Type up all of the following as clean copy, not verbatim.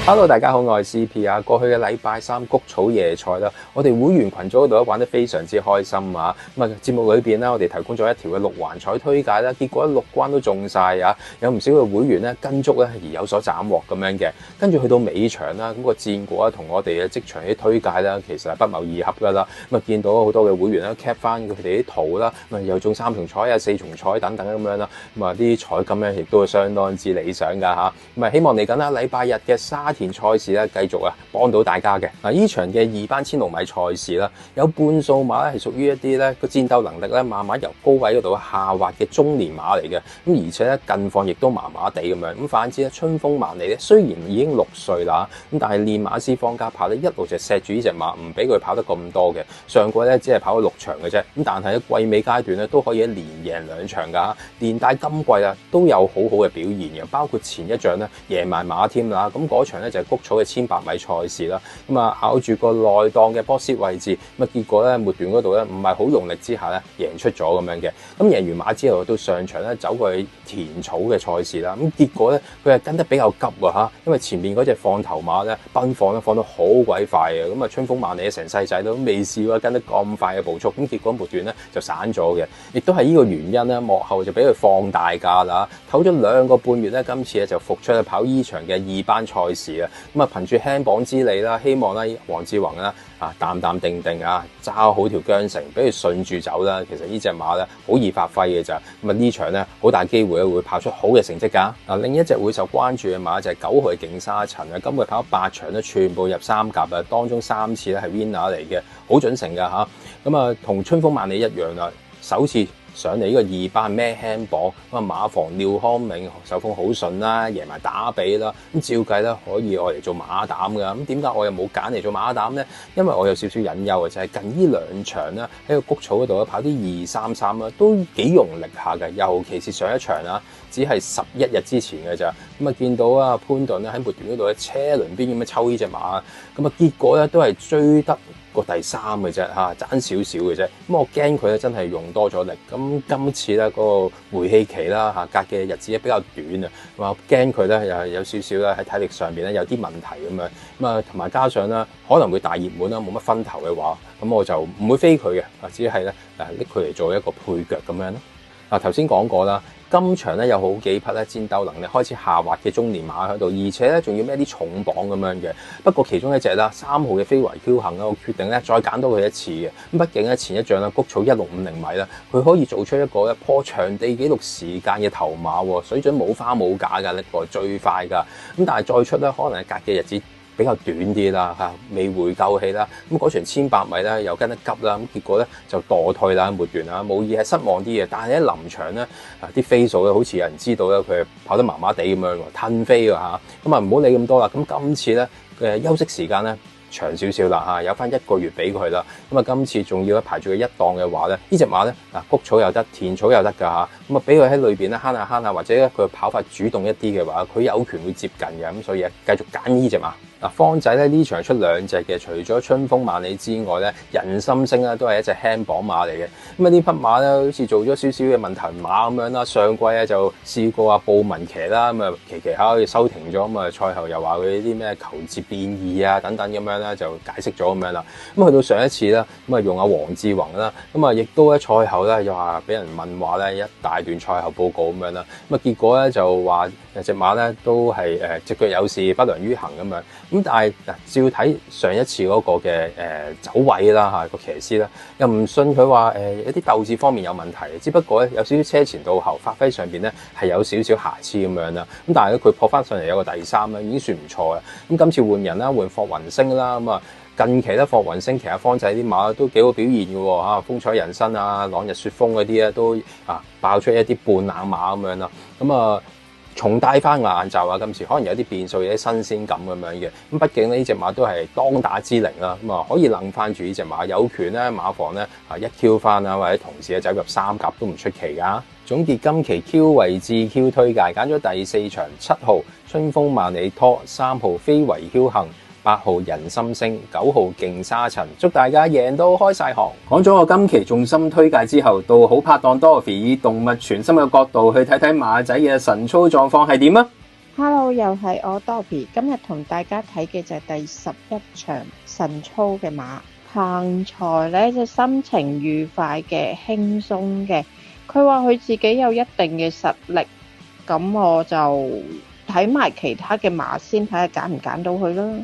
Hello， 大家好，我係 CP 啊。過去嘅禮拜三谷草野菜啦，我哋會員群組嗰度玩得非常之開心啊。咁啊，節目裏邊咧，我哋提供咗一條嘅6環彩推介啦，結果6關都中晒啊！有唔少嘅會員咧跟足咧而有所斬獲咁樣嘅。跟住去到尾場啦，咁個戰果同我哋嘅職場啲推介啦，其實係不謀而合噶啦。咁啊，見到好多嘅會員咧 cap 翻佢哋啲圖啦，咁啊又中3重彩啊、4重彩等等咁樣啦。咁啊，啲彩金咧亦都係相當之理想噶嚇。咁啊，希望嚟緊啦禮拜日嘅沙田賽事咧，繼續幫到大家嘅。嗱，呢場嘅2班千6米賽事啦，有半數馬咧係屬於一啲咧個戰鬥能力咧慢慢由高位嗰度下滑嘅中年馬嚟嘅。咁而且咧近況亦都麻麻地咁樣。咁反之咧春風萬里咧，雖然已經6歲啦，咁但係練馬師方家柏咧一路就錫住呢隻馬，唔俾佢跑得咁多嘅。上季咧只係跑咗6場嘅啫。咁但係喺季尾階段咧都可以連贏2場㗎。連帶今季啊都有好好嘅表現嘅，包括前一仗咧贏埋馬添啦。咁嗰場咧就係谷草嘅1800米賽事啦，咁啊咬住個內檔嘅波士位置，咁啊結果咧末段嗰度咧唔係好用力之下咧贏出咗咁樣嘅。咁贏完馬之後到上場咧走過去田草嘅賽事啦，咁結果咧佢係跟得比較急喎嚇，因為前面嗰隻放頭馬咧奔放咧放得好鬼快嘅，咁啊春風萬里成世仔都未試過跟得咁快嘅步速，咁結果末段咧就散咗嘅，亦都係呢個原因咧幕後就俾佢放大價啦，唞咗2個半月咧，今次咧就復出去跑呢場嘅2班賽事啊，咁啊憑住輕磅之利啦，希望咧黃志宏啦淡淡定定啊揸好條韁繩，俾佢順住走啦。其實呢隻馬咧好易發揮嘅咋，咁啊呢場咧好大機會會跑出好嘅成績噶。嗱，另一隻會受關注嘅馬就係9號嘅勁沙塵啊，今季跑8場咧全部入3甲啊，當中3次咧係 winner 嚟嘅，好準成噶吓。咁啊同春風萬里一樣啦，首次上嚟呢個2班孭輕磅，咁啊馬房廖康銘手風好順啦，贏埋打比啦，咁照計咧可以愛嚟做馬膽噶。咁點解我又冇揀嚟做馬膽咧？因為我有少少隱憂嘅，就係近呢2場啦，喺個谷草嗰度跑啲233啦，都幾用力下嘅，尤其是上一場啊，只係11日之前嘅咋。咁啊見到啊潘頓咧喺末段嗰度喺車輪邊咁樣抽呢隻馬，咁啊結果咧都係追得個第3嘅啫嚇，爭少少嘅啫。咁我驚佢咧真係用多咗力。咁今次咧嗰個回氣期啦嚇，隔嘅日子比較短啊，我驚佢咧又係有少少咧喺體力上邊咧有啲問題咁樣。咁啊同埋加上咧可能會大熱門啦，冇乜分頭嘅話，咁我就唔會飛佢嘅，只係咧拎佢嚟做一個配腳咁樣咯。嗱，頭先講過啦，今場咧有好幾匹咧戰鬥能力開始下滑嘅中年馬喺度，而且咧仲要孭啲重磅咁樣嘅。不過其中一隻啦，3號嘅非維僥倖啦，我決定咧再揀到佢一次嘅。咁畢竟咧前一仗啦，谷草1650米啦，佢可以做出一個破場地紀錄時間嘅頭馬喎，水準冇花冇假㗎，呢個最快㗎。咁但係再出咧，可能係隔嘅日子比較短啲啦嚇，未回夠氣啦。咁嗰場1800米咧又跟得急啦，咁結果咧就墮退啦末段啦，無疑係失望啲嘅。但係喺臨場咧啲飛數咧好似有人知道咧佢係跑得麻麻地咁樣喎，褪飛㗎嚇。咁啊唔好理咁多啦。咁今次咧嘅休息時間咧長少少啦嚇，有翻1個月俾佢啦。咁啊今次仲要排住佢一檔嘅話咧，呢隻馬咧谷草又得，田草又得㗎嚇。咁啊俾佢喺裏邊咧慳下慳下，或者咧佢跑法主動一啲嘅話，佢有權會接近嘅。咁所以繼續揀呢隻馬。嗱，方仔咧呢場出2隻嘅，除咗春風萬里之外咧，人心星咧都係一隻輕磅馬嚟嘅。咁啊呢匹馬咧好似做咗少少嘅問題馬咁樣啦。上季咧就試過布文騎啦，咁啊騎下可以收停咗，咁啊賽後又話佢啲咩球節變異啊等等咁樣啦，就解釋咗咁樣啦。咁去到上一次啦，咁啊用阿黃志宏啦，咁啊亦都喺賽後咧又話俾人問話咧一大段賽後報告咁樣啦。咁啊結果咧就話隻馬咧都係隻腳有事不良於行咁樣。咁但係照睇上一次嗰個嘅走位啦嚇，個騎師啦又唔信佢話一啲鬥志方面有問題，只不過咧有少少車前到後發揮上邊咧係有少少瑕疵咁樣啦。咁但係咧佢撲翻上嚟有個第3啦，已經算唔錯啦。咁今次換人啦，換霍雲星啦，咁啊近期咧霍雲星騎下方仔啲馬都幾好表現嘅喎嚇，風采人生啊、朗日雪風嗰啲咧都爆出一啲半冷馬咁樣啦。咁啊重戴翻個眼罩啊！今次可能有啲變數，有啲新鮮感咁樣嘅。咁畢竟呢隻馬都係當打之靈啦，咁啊可以諗翻住呢隻馬，有權咧馬房咧一 Q 翻啊，或者同時走入3甲都唔出奇㗎。總結今期 Q 位置 Q 推介，揀咗第4場7號春風萬里拖、3號非維僥倖、8號人心星、9號勁沙塵，祝大家贏到開晒行。講咗我今期重心推介之後，到好拍檔 Dorothy 以動物傳心嘅角度去睇睇馬仔嘅神操狀況係點啊！ Hello，又係我 Dobby，今日同大家睇嘅就係第11場晨操嘅馬。彭才呢就心情愉快嘅、輕鬆嘅，佢話佢自己有一定嘅實力，咁我就睇埋其他嘅馬先，睇下揀唔揀到佢啦。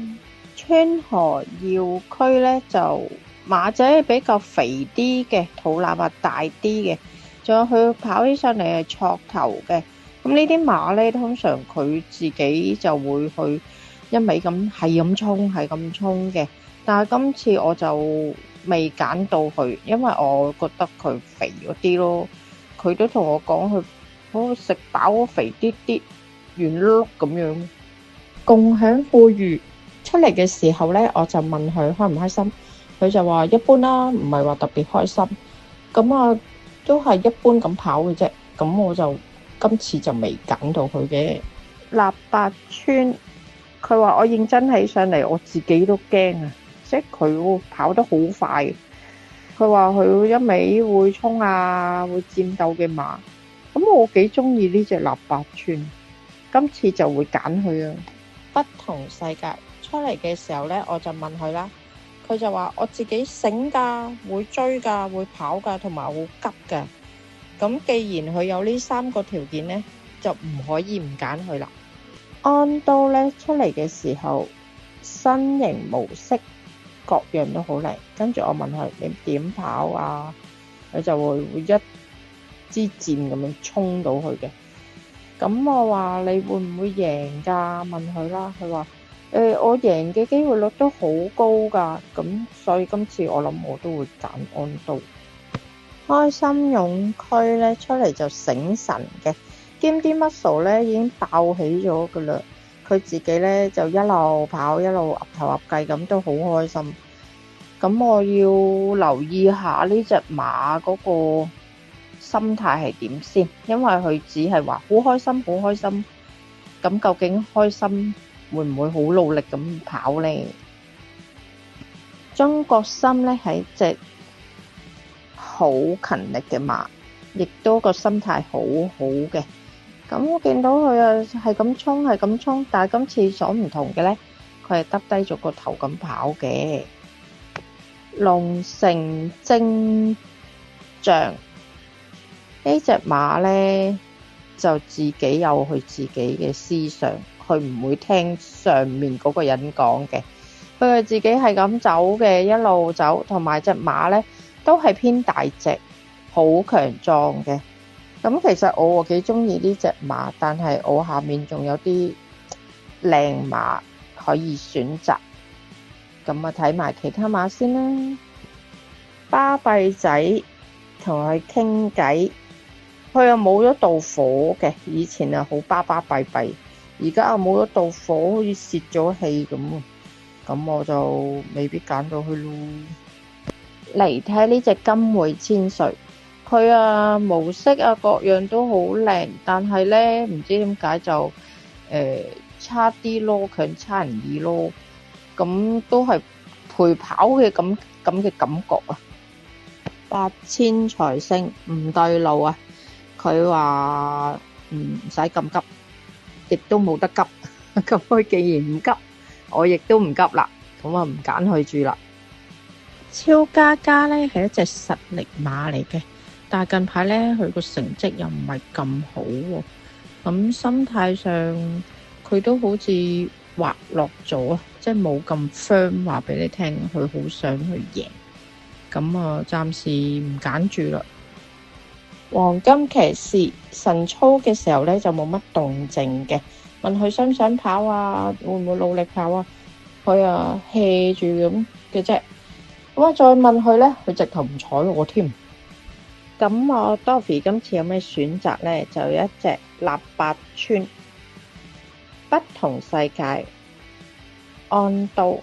川河耀區呢就馬仔比較肥啲嘅，肚腩啊大啲嘅，仲有佢跑起上嚟係挫頭嘅。咁呢啲馬呢，通常佢自己就會去一味咁係咁衝，係咁衝嘅。但係今次我就未揀到佢，因為我覺得佢肥咗啲咯。佢都同我講佢好食飽肥啲啲，圓碌碌咁樣。共享富裕出嚟嘅時候呢，我就問佢開唔開心，佢就話一般啦，唔係話特別開心。咁啊，都係一般咁跑嘅啫。咁我就今次就未揀到佢嘅。臘八村，佢話我認真起上嚟，我自己都驚啊！即係佢跑得好快，佢話佢一味會衝啊，會戰鬥嘅馬。咁我幾中意呢隻臘八村，今次就會揀佢啊！不同世界出嚟嘅時候呢，我就問佢啦，佢就話我自己醒㗎，會追㗎，會跑㗎，同埋好急㗎。咁既然佢有呢3個條件呢，就唔可以唔揀佢啦。安都呢出嚟嘅時候，身形模式各樣都好靚。跟住我問佢你點跑啊？佢就會一支箭咁樣衝到佢嘅。咁我話你會唔會贏㗎？問佢啦，佢話我贏嘅機會率都好高㗎。咁所以今次我諗我都會揀安都。開心勇區咧出嚟就醒神嘅，兼啲 muscle 咧已經爆起咗噶啦。佢自己咧就一路跑一路岌頭岌計咁，都好開心。咁我要留意下呢隻馬嗰個心態係點先，因為佢只係話好開心好開心。咁究竟開心會唔會好努力咁跑呢？中國心咧係隻好勤力嘅馬，亦都個心態好好嘅。咁我見到佢啊係咁衝係咁衝，但係今次所唔同嘅呢，佢係耷低咗個頭咁跑嘅。龍城精將呢隻馬呢，就自己有佢自己嘅思想，佢唔會聽上面嗰個人講嘅，佢係自己係咁走嘅，一路走，同埋隻馬呢，都係偏大隻，好強壯嘅。咁其實我幾中意呢隻馬，但係我下面仲有啲靚馬可以選擇。咁啊睇埋其他馬先啦。巴閉仔同佢傾偈，佢又冇咗道火嘅，以前啊好巴巴閉閉，而家啊冇咗道火，好似泄咗氣咁。咁我就未必揀到佢咯。嚟睇呢隻金匯千歲，佢啊模式啊各樣都好靚，但係呢唔知點解就差啲咯，強差人意咯。咁都係陪跑嘅咁嘅感覺啊。8000財星唔對路啊，佢話唔使咁急，亦都冇得急。咁佢既然唔急，我亦都唔急啦，咁啊唔揀佢住啦。超嘉嘉呢係一隻實力馬嚟嘅，但係近排呢佢個成績又唔係咁好喎，咁心態上佢都好似滑落咗啊，即係冇咁 firm 話俾你聽，佢好想去贏，咁啊暫時唔揀住啦。黃金騎士晨操嘅時候呢就冇乜動靜嘅，問佢想唔想跑啊，會唔會努力跑啊，佢啊 hea 住咁嘅啫。咁我再問佢呢，佢直頭唔睬我添。咁我 Dorothy 今次有咩選擇呢？就有一隻臘八村，不同世界，安都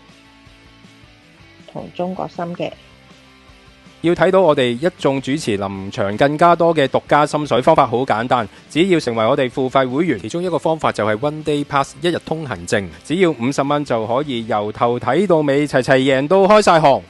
同中國心嘅。要睇到我哋一眾主持臨場更加多嘅獨家心水方法，好簡單，只要成為我哋付費會員，其中一個方法就係 One Day Pass 一日通行證，只要50蚊就可以由頭睇到尾，齊齊贏到開晒行。